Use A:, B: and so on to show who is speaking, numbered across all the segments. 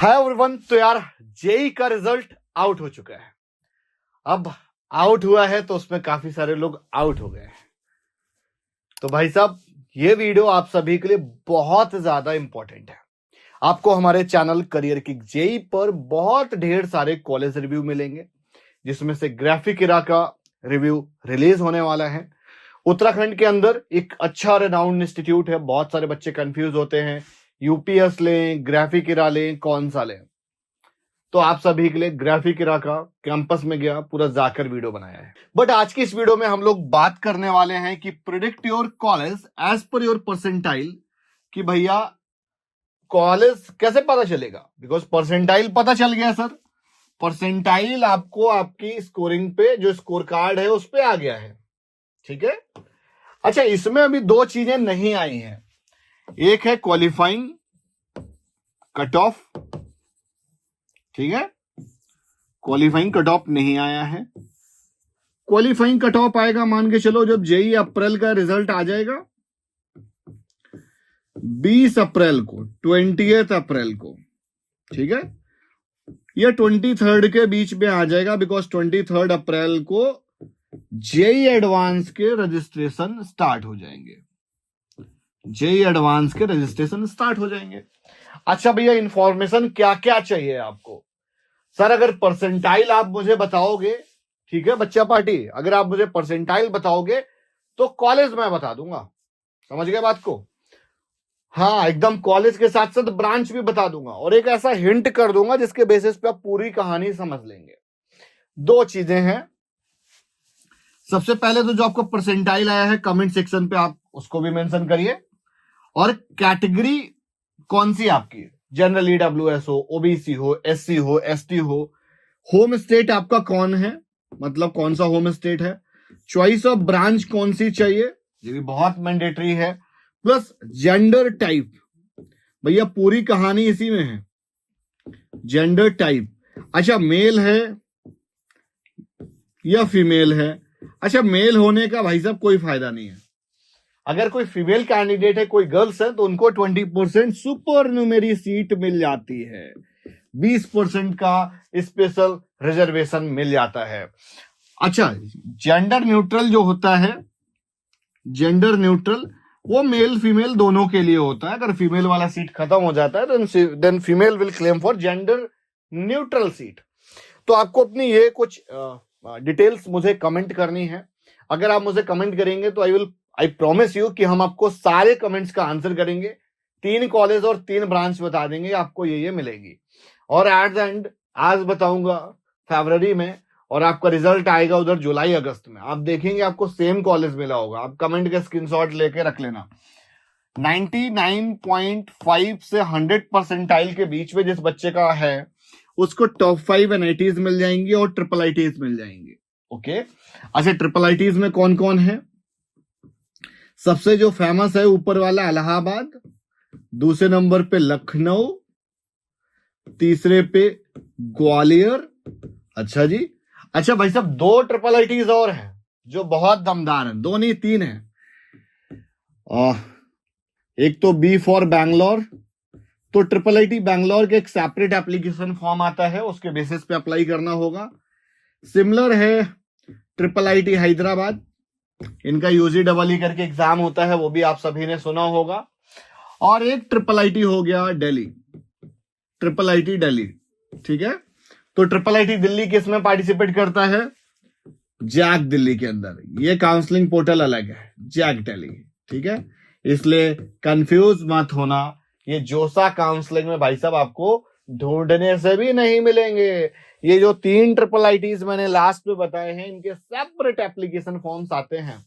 A: Hi everyone. तो यार JEE का रिजल्ट आउट हो चुका है। अब आउट हुआ है तो उसमें काफी सारे लोग आउट हो गए हैं। तो भाई साहब ये वीडियो आप सभी के लिए बहुत ज्यादा इंपॉर्टेंट है। आपको हमारे चैनल करियर किक जेई पर बहुत ढेर सारे कॉलेज रिव्यू मिलेंगे, जिसमें से ग्राफिक इरा का रिव्यू रिलीज होने वाला है। उत्तराखंड के अंदर एक अच्छा रेनाउंड इंस्टीट्यूट है। बहुत सारे बच्चे कंफ्यूज होते हैं, यूपीएस लें, ग्राफिक इरा लें, कौन सा लें। तो आप सभी के लिए ग्राफिक इरा का कैंपस में गया पूरा जाकर वीडियो बनाया है। बट आज की इस वीडियो में हम लोग बात करने वाले हैं कि predict your college as per your percentile, कि भैया कॉलेज कैसे पता चलेगा। बिकॉज परसेंटाइल पता चल गया सर, परसेंटाइल आपको आपकी स्कोरिंग पे जो स्कोर कार्ड है उस पे आ गया है, ठीक है। अच्छा, इसमें अभी दो चीजें नहीं आई हैं। एक है क्वालिफाइंग कट ऑफ, ठीक है, क्वालिफाइंग कट ऑफ नहीं आया है। क्वालिफाइंग कट ऑफ आएगा मान के चलो जब जेई अप्रैल का रिजल्ट आ जाएगा 20 अप्रैल को, 20 अप्रैल को, ठीक है, या 23 के बीच में आ जाएगा। बिकॉज 23 अप्रैल को जेई एडवांस के रजिस्ट्रेशन स्टार्ट हो जाएंगे। जेई एडवांस के रजिस्ट्रेशन स्टार्ट हो जाएंगे। अच्छा भैया, इंफॉर्मेशन क्या क्या चाहिए आपको? सर अगर परसेंटाइल आप मुझे बताओगे, ठीक है बच्चा पार्टी, अगर आप मुझे परसेंटाइल बताओगे तो कॉलेज मैं बता दूंगा। समझ गए बात को? हाँ, एकदम कॉलेज के साथ साथ ब्रांच भी बता दूंगा और एक ऐसा हिंट कर दूंगा जिसके बेसिस पे आप पूरी कहानी समझ लेंगे। दो चीजें हैं। सबसे पहले तो जो आपको परसेंटाइल आया है कमेंट सेक्शन पे आप उसको भी मेंशन करिए, और कैटेगरी कौन सी आपकी, जनरल ईडब्ल्यूएस हो, ओबीसी हो, एससी हो, एसटी हो, होम स्टेट आपका कौन है, मतलब कौन सा होम स्टेट है, चॉइस ऑफ ब्रांच कौन सी चाहिए, ये भी बहुत मैंडेटरी है, प्लस जेंडर टाइप। भैया पूरी कहानी इसी में है, जेंडर टाइप। अच्छा, मेल है या फीमेल है? अच्छा, मेल होने का भाई साहब कोई फायदा नहीं है। अगर कोई फीमेल कैंडिडेट है, कोई गर्ल्स है, तो उनको 20% सुपर न्यूमेरी सीट मिल जाती है, 20% का स्पेशल रिजर्वेशन मिल जाता है। अच्छा, जेंडर न्यूट्रल जो होता है, जेंडर न्यूट्रल वो मेल फीमेल दोनों के लिए होता है। अगर फीमेल वाला सीट खत्म हो जाता है then female will claim for gender neutral seat. तो आपको अपनी ये कुछ डिटेल्स मुझे कमेंट करनी है। अगर आप मुझे कमेंट करेंगे तो आई प्रॉमिस यू कि हम आपको सारे कमेंट्स का आंसर करेंगे। 3 कॉलेज और 3 ब्रांच बता देंगे, आपको ये मिलेगी। और एट द एंड आज बताऊंगा फरवरी में, और आपका रिजल्ट आएगा उधर जुलाई अगस्त में। आप देखेंगे आपको सेम कॉलेज मिला होगा। आप कमेंट के स्क्रीनशॉट लेके रख लेना। 99.5 से 100 परसेंटाइल के बीच में जिस बच्चे का है उसको टॉप 5 एनआईटीज मिल जाएंगी और ट्रिपल आईटीज मिल जाएंगे। ओके, अच्छा ट्रिपल आईटीज में कौन कौन है? सबसे जो फेमस है ऊपर वाला इलाहाबाद, दूसरे नंबर पे लखनऊ, तीसरे पे ग्वालियर। अच्छा जी, अच्छा भाई साहब 2 ट्रिपल आईटीज और हैं जो बहुत दमदार हैं, 2 नहीं 3 हैं। एक तो बी फॉर बैंगलोर, तो ट्रिपल आईटी बैंगलोर के एक सेपरेट एप्लीकेशन फॉर्म आता है, उसके बेसिस पे अप्लाई करना होगा। सिमिलर है ट्रिपल आईटी हैदराबाद, इनका यूजी डबल ई करके एग्जाम होता है, वो भी आप सभी ने सुना होगा। और एक ट्रिपल आईटी हो गया दिल्ली, ट्रिपल आईटी दिल्ली, ठीक है। तो ट्रिपल आईटी दिल्ली किस में पार्टिसिपेट करता है? जैक दिल्ली के अंदर। ये काउंसलिंग पोर्टल अलग है, जैक दिल्ली, ठीक है। इसलिए कंफ्यूज मत होना, ये जोसा काउंसलिंग में भाई साहब आपको ढूंढने से भी नहीं मिलेंगे। ये जो 3 ट्रिपल आईटीज मैंने लास्ट में बताए हैं, इनके सेपरेट एप्लीकेशन फॉर्म्स आते हैं।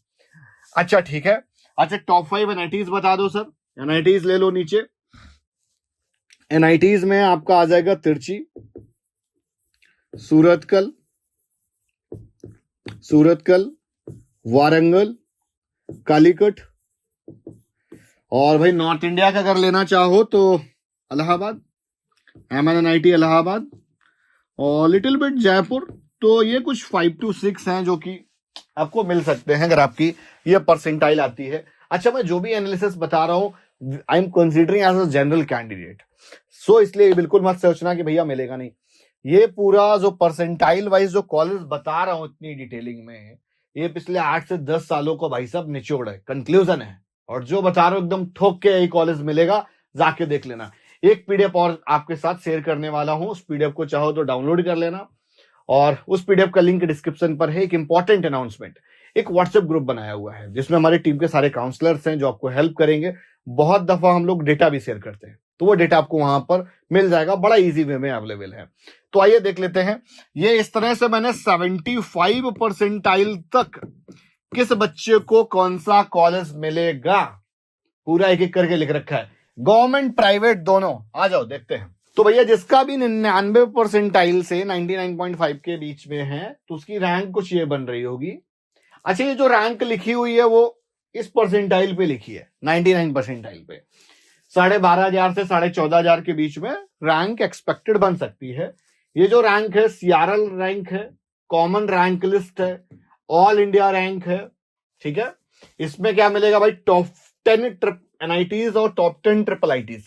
A: अच्छा ठीक है। अच्छा, टॉप 5 एनआईटीज बता दो सर। एनआईटीज ले लो नीचे। एनआईटीज में आपका आ जाएगा तिरची, सूरतकल, वारंगल, कालीकट, और भाई नॉर्थ इंडिया का अगर लेना चाहो तो इलाहाबाद, एमएनआईटी इलाहाबाद, और लिटिल बिट जयपुर। तो ये कुछ 5 to 6 हैं जो कि आपको मिल सकते हैं अगर आपकी ये परसेंटाइल आती है। अच्छा, मैं जो भी एनालिसिस बता रहा हूं I am considering as a general candidate. So इसलिए बिल्कुल मत सोचना कि भैया मिलेगा नहीं। ये पूरा जो परसेंटाइल वाइज जो कॉलेज बता रहा हूं इतनी डिटेलिंग में, ये पिछले 8 से 10 सालों को भाई साहब निचोड़ है, कंक्लूजन है। और जो बता रहा हूं एकदम ठोक के यही कॉलेज मिलेगा, जाके देख लेना। एक पीडीएफ और आपके साथ शेयर करने वाला हूं, उस पीडीएफ को चाहो तो डाउनलोड कर लेना, और उस पीडीएफ का लिंक डिस्क्रिप्शन पर है। एक इंपॉर्टेंट अनाउंसमेंट, एक व्हाट्सएप ग्रुप बनाया हुआ है जिसमें हमारी टीम के सारे काउंसलर्स हैं जो आपको हेल्प करेंगे। बहुत दफा हम लोग डेटा भी शेयर करते हैं, तो वो डेटा आपको वहां पर मिल जाएगा, बड़ा इजी वे में अवेलेबल है। तो आइए देख लेते हैं। ये इस तरह से मैंने 75 परसेंटाइल तक किस बच्चे को कौन सा कॉलेज मिलेगा पूरा एक एक करके लिख रखा है, गवर्नमेंट प्राइवेट दोनों। आ जाओ देखते हैं। तो भैया जिसका भी 99 परसेंटाइल से 99.5 के बीच में है तो उसकी रैंक कुछ ये बन रही होगी। अच्छा, ये जो रैंक लिखी हुई है वो इस परसेंटाइल पे लिखी है, 99 परसेंटाइल पे 12,500 से 14,500 के बीच में रैंक एक्सपेक्टेड बन सकती है। ये जो रैंक है सीआरएल रैंक है, कॉमन रैंक लिस्ट है, ऑल इंडिया रैंक है, ठीक है। इसमें क्या मिलेगा भाई, टॉप 10 एनआईटीज और टॉप 10 ट्रिपल आईटीज।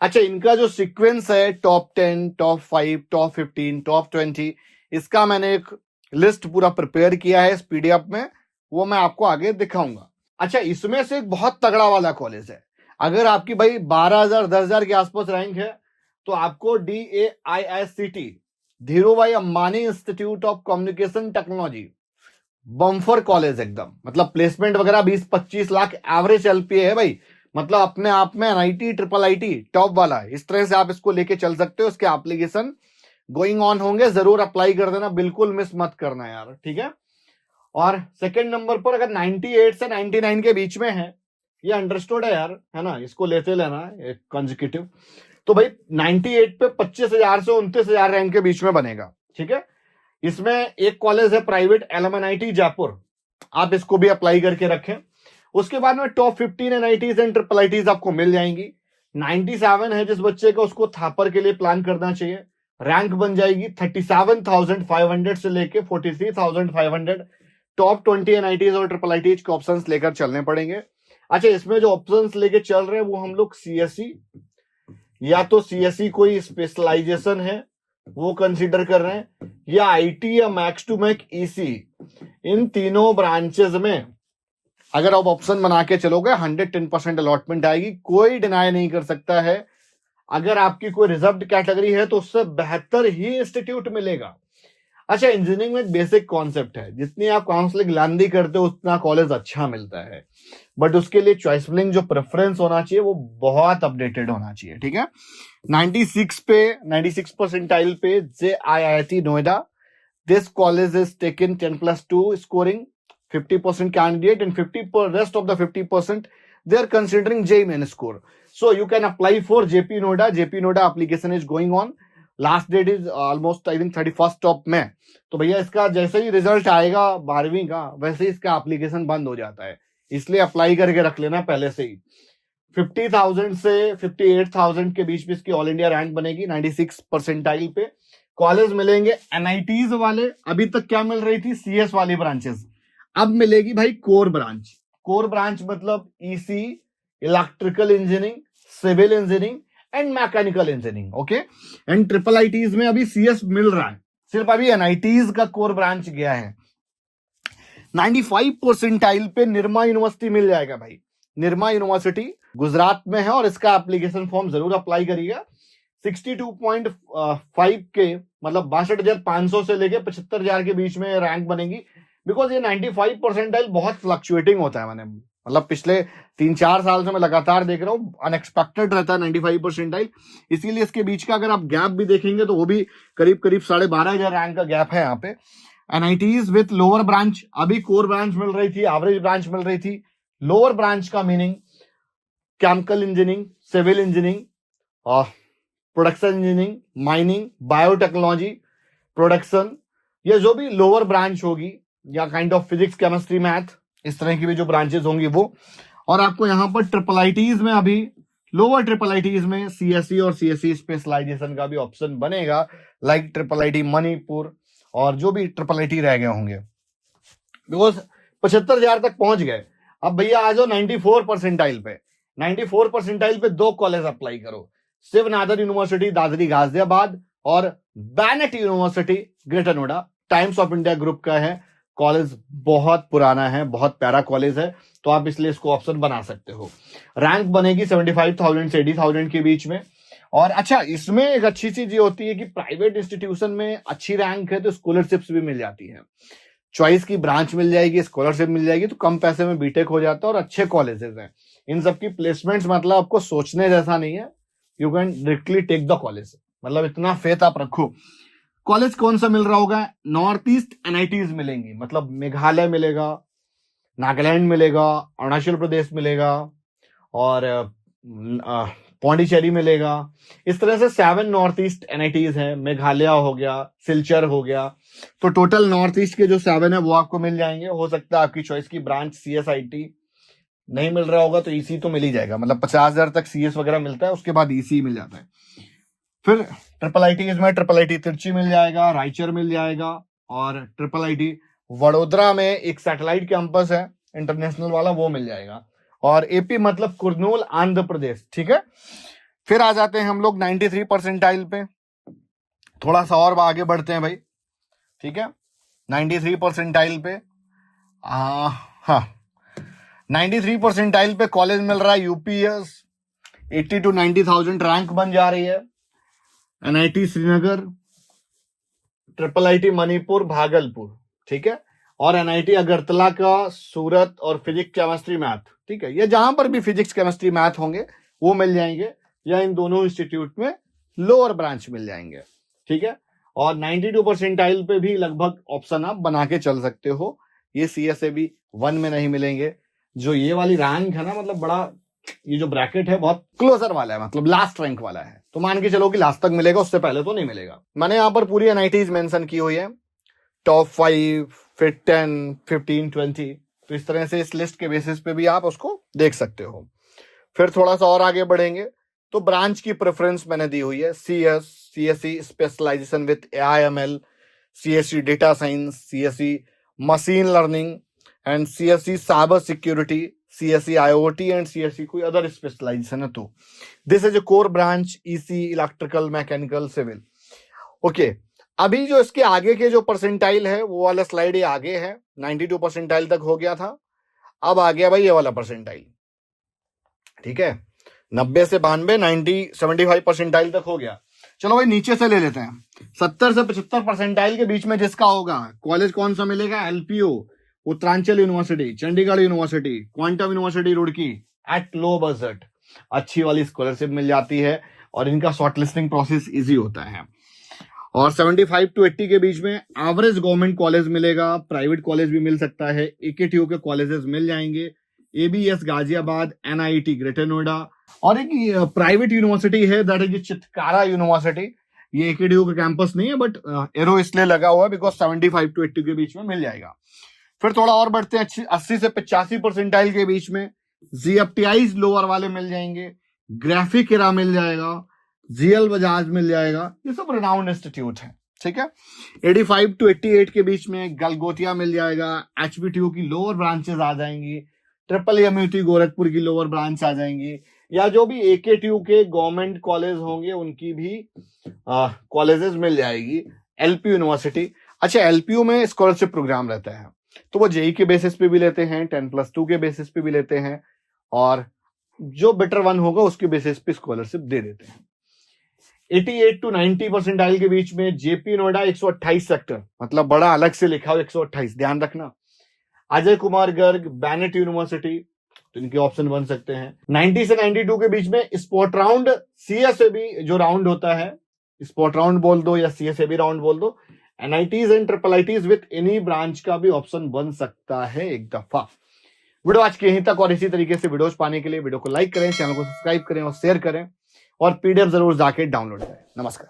A: अच्छा, इनका जो सीक्वेंस है टॉप 10, टॉप 5, टॉप 15, टॉप 20, इसका मैंने एक लिस्ट पूरा प्रिपेयर किया है इस पीडीएफ में, वो मैं आपको आगे दिखाऊंगा। अच्छा, इसमें से एक बहुत तगड़ा वाला कॉलेज है। अगर आपकी भाई 12,000 10,000 के आसपास रैंक है तो आपको DAIICT, धीरू भाई Ambani institute of communication technology, bumper college एकदम, मतलब प्लेसमेंट वगैरह 20-25 लाख एवरेज LPA है भाई, मतलब अपने आप में NIT ट्रिपल IT टॉप वाला। इस तरह से आप इसको लेके चल सकते हो। इसके एप्लीकेशन गोइंग ऑन होंगे, जरूर अप्लाई कर देना, बिल्कुल मिस मत करना यार, ठीक है। और सेकंड नंबर पर अगर 98 से 99 के बीच में है, ये अंडरस्टूड है यार, है ना, इसको लेते लेना एक कंसेक्यूटिव। तो भाई 98 पे 25,000 से 29,000 रैंक के बीच में बनेगा, ठीक है। इसमें एक कॉलेज है प्राइवेट LMNIT जयपुर, आप इसको भी अप्लाई करके रखें। उसके बाद में top 15 NITs and triple ITs आपको मिल जाएंगी। 97 है जिस बच्चे का, उसको थापर के लिए प्लान करना चाहिए। रैंक बन जाएगी 37,500 से लेके 43,500। टॉप 20 NITs और ट्रिपल ITs के ऑप्शंस लेकर चलने पड़ेंगे। अच्छा, इसमें जो ऑप्शंस लेके चल रहे हैं वो हम लोग CSE या तो CSE कोई स्पेशलाइजेशन है वो कंसीडर कर रहे हैं, या IT या मैक्स टू मैक EC, इन तीनों ब्रांचेस में अगर आप ऑप्शन बना के चलोगे 110% अलॉटमेंट आएगी, कोई डिनाई नहीं कर सकता है। अगर आपकी कोई रिजर्व्ड कैटेगरी है तो उससे बेहतर ही इंस्टीट्यूट मिलेगा। अच्छा, इंजीनियरिंग में एक बेसिक कॉन्सेप्ट है, जितनी आप काउंसलिंग लांदी करते हो उतना कॉलेज अच्छा मिलता है, बट उसके लिए चॉइस फिलिंग जो प्रेफरेंस होना चाहिए वो बहुत अपडेटेड होना चाहिए, ठीक है। 96 परसेंटाइल पे JIIT Noida, this college is taken 10+2 scoring 50% candidate and 50 rest of the 50% they are considering JEE main score. So you can apply for JP Noida. JP Noida application is going on. Last date is almost I think 31st of May. तो भैया इसका जैसे ही result आएगा 12वीं का, वैसे ही इसका application बंद हो जाता है, इसलिए अप्लाई करके रख लेना पहले से ही। 50,000 से 58,000 के बीच में इसकी ऑल इंडिया रैंक बनेगी। 96 परसेंटाइल पे कॉलेज मिलेंगे। NITs वाले अभी तक क्या मिल रही थी, CS वाली ब्रांचेस, अब मिलेगी भाई कोर ब्रांच। कोर ब्रांच मतलब EC, electrical engineering, civil engineering and mechanical engineering, okay. And triple ITs में अभी CS मिल रहा है, सिर्फ अभी NITs का कोर ब्रांच गया है। 95 परसेंटाइल पे निर्मा यूनिवर्सिटी मिल जाएगा भाई। निर्मा यूनिवर्सिटी गुजरात में है और इसका एप्लीकेशन फॉर्म जरूर अप्लाई करिएगा। 62.5 के मतलब 62,500 से लेके 75,000 के बीच में रैंक बनेगी। बिकॉज ये 95 परसेंटाइल बहुत फ्लक्चुएटिंग होता है, मैंने मतलब पिछले 3-4 साल से मैं लगातार देख रहा हूँ, अनएक्सपेक्टेड रहता है 95 परसेंटाइल। इसीलिए इसके बीच का अगर आप गैप भी देखेंगे तो वो भी करीब 12,500 रैंक का गैप है यहाँ पे। NITs विथ लोअर ब्रांच, अभी कोर ब्रांच मिल रही थी, एवरेज ब्रांच मिल रही थी। लोअर ब्रांच का meaning chemical engineering, civil engineering, production engineering, mining, biotechnology, production, ये जो भी लोअर ब्रांच होगी, या kind of physics, chemistry, math, इस तरह की भी जो ब्रांचेस होंगी वो। और आपको यहाँ पर ट्रिपल ITs में अभी लोअर ट्रिपल ITs में CSE और CSE स्पेशलाइजेशन का भी ऑप्शन बनेगा, लाइक ट्रिपल IT मणिपुर और जो भी ट्रिपल IT रह गए होंगे। बिकॉज 75,000 तक पहुंच गए। अब भैया आ जाओ 94 परसेंटाइल पे। 94 परसेंटाइल पे 2 कॉलेज अप्लाई करो, शिव नादर यूनिवर्सिटी दादरी गाजियाबाद और Bennett university Greater Noida. Times of India group का है, कॉलेज बहुत पुराना है, बहुत प्यारा कॉलेज है, तो आप इसलिए इसको ऑप्शन बना सकते हो। रैंक बनेगी 75,000 से 80,000 के बीच में। और अच्छा, इसमें एक अच्छी चीज ये होती है कि प्राइवेट इंस्टीट्यूशन में अच्छी रैंक है तो स्कॉलरशिप्स भी मिल जाती है, चॉइस की ब्रांच मिल जाएगी, स्कॉलरशिप मिल जाएगी, तो कम पैसे में बीटेक हो जाता है और अच्छे कॉलेजेस हैं। इन सब की प्लेसमेंट्स मतलब आपको सोचने जैसा नहीं है, you can directly take the college, मतलब इतना फेथ आप रखो। कॉलेज कौन सा मिल रहा होगा? नॉर्थ ईस्ट एनआईटीज मिलेंगी, मतलब मेघालय मिलेगा, नागालैंड मिलेगा, अरुणाचल प्रदेश मिलेगा और पौंडीचेरी मिलेगा। इस तरह से 7 नॉर्थ ईस्ट एनआईटीज हैं, मेघालय हो गया, सिलचर हो गया, तो टोटल नॉर्थ ईस्ट के जो 7 है वो आपको मिल जाएंगे। हो सकता है आपकी चॉइस की ब्रांच सीएसआईटी नहीं मिल रहा होगा तो ईसी तो मिल ही जाएगा, मतलब 50,000 तक सीएस वगैरह मिलता है, उसके बाद ईसी मिल जाता है। फिर ट्रिपल आईटी में ट्रिपल आईटी तिरची मिल जाएगा, रायचर मिल जाएगा, और ट्रिपल आईटी वडोदरा में एक सैटेलाइट कैंपस है इंटरनेशनल वाला, वो मिल जाएगा। और एपी मतलब कुर्नूल आंध्र प्रदेश, ठीक है। फिर आ जाते हैं हम लोग 93 परसेंटाइल पे, थोड़ा सा और आगे बढ़ते हैं भाई, ठीक है। 93 परसेंटाइल पे हाँ 93 परसेंटाइल पे कॉलेज मिल रहा है यूपीएस, 80 to 90,000 रैंक बन जा रही है। NIT Srinagar, triple IT Manipur Bhagalpur, ठीक है, और एनआईटी अगरतला का सूरत और फिजिक्स केमिस्ट्री मैथ, ठीक है। ये जहां पर भी फिजिक्स केमिस्ट्री मैथ होंगे वो मिल जाएंगे, या इन दोनों इंस्टीट्यूट में लोअर ब्रांच मिल जाएंगे, ठीक है। और 92 परसेंटाइल पे भी लगभग ऑप्शन आप बना के चल सकते हो। ये सीएसएबी 1 में नहीं मिलेंगे। जो ये वाली रैंक है ना, मतलब बड़ा, ये जो ब्रैकेट है बहुत क्लोजर वाला है, मतलब लास्ट रैंक वाला है, तो मान के चलो कि लास्ट तक मिलेगा, उससे पहले तो नहीं मिलेगा। मैंने यहाँ पर पूरी एनआईटीज मेंशन की हुई है, टॉप 5, फिर 10, 15, 20, तो इस तरह से इस लिस्ट के बेसिस पे भी आप उसको देख सकते हो। फिर थोड़ा सा और आगे बढ़ेंगे तो ब्रांच की प्रेफरेंस मैंने दी हुई है, CSC specialization with AIML, CSC data science, CSC machine learning and CSC cyber security, CSC IoT and CSC कोई अदर स्पेशलाइजेशन है तो this is a core branch, EC, electrical, mechanical, civil. Okay, अभी जो इसके आगे के जो परसेंटाइल है वो वाला स्लाइड ये आगे है, 92 परसेंटाइल तक हो गया था, अब आ गया भाई ये वाला परसेंटाइल, ठीक है। 90 से 92, 90, 75 परसेंटाइल तक हो गया। चलो भाई नीचे से ले लेते हैं, 70 से 75 परसेंटाइल के बीच में जिसका होगा, कॉलेज कौन सा मिलेगा? LPU, Uttaranchal university, Chandigarh university, quantum university Roorkee, at low budget, अच्छी वाली स्कॉलरशिप मिल जाती है और इनका शॉर्टलिस्टिंग प्रोसेस इजी होता है। और 75 to 80 के बीच में एवरेज गवर्नमेंट कॉलेज मिलेगा, प्राइवेट कॉलेज भी मिल सकता है, एकेटीयू के कॉलेजेस मिल जाएंगे, ABS Ghaziabad, NIT greater Noida, और एक प्राइवेट यूनिवर्सिटी है दैट इज चितकारा यूनिवर्सिटी। ये एकेटीयू का कैंपस नहीं है बट एरो इसलिए लगा हुआ है बिकॉज 75 to 80 के बीच में मिल जाएगा। फिर थोड़ा और बढ़ते हैं, 80 से 85 परसेंटाइल के बीच में जीएफटीआईज लोअर वाले मिल जाएंगे, ग्राफिकेरा मिल जाएगा, जीएल बजाज मिल जाएगा, ये सब रिनाउंड इंस्टीट्यूट है, ठीक है। 85 to 88 के बीच में गलगोटिया मिल जाएगा, एचबीटीयू की लोअर ब्रांचेस आ जाएंगी, ट्रिपल एमयूटी गोरखपुर की लोअर ब्रांच आ जाएंगी, या जो भी एकेटीयू के गवर्नमेंट कॉलेज होंगे उनकी भी कॉलेजेस मिल जाएगी। एलपी यूनिवर्सिटी, अच्छा एलपीयू में स्कॉलरशिप प्रोग्राम रहता है तो वो जेई के बेसिस पे भी लेते हैं, 10+2 के बेसिस पे भी लेते हैं, और जो बेटर वन होगा उसके बेसिस पे स्कॉलरशिप दे देते हैं। 88 to 90 परसेंटाइल के बीच में जेपी नोएडा 128 सेक्टर, मतलब बड़ा अलग से लिखा हो 128, ध्यान रखना। अजय कुमार गर्ग, बैनेट यूनिवर्सिटी, तो इनके ऑप्शन बन सकते हैं। 90 से 92 के बीच में स्पोर्ट राउंड, सीएसएबी जो राउंड होता है, स्पोर्ट राउंड बोल दो या सीएसएबी राउंड बोल दो, NITs and triple ITs with any branch का भी ऑप्शन बन सकता है एक दफा। वीडियो आज के यहीं तक, और इसी तरीके से वीडियोस पाने के लिए वीडियो को लाइक करें, चैनल को सब्सक्राइब करें और शेयर करें, और पीडीएफ जरूर जाके डाउनलोड करें। नमस्कार।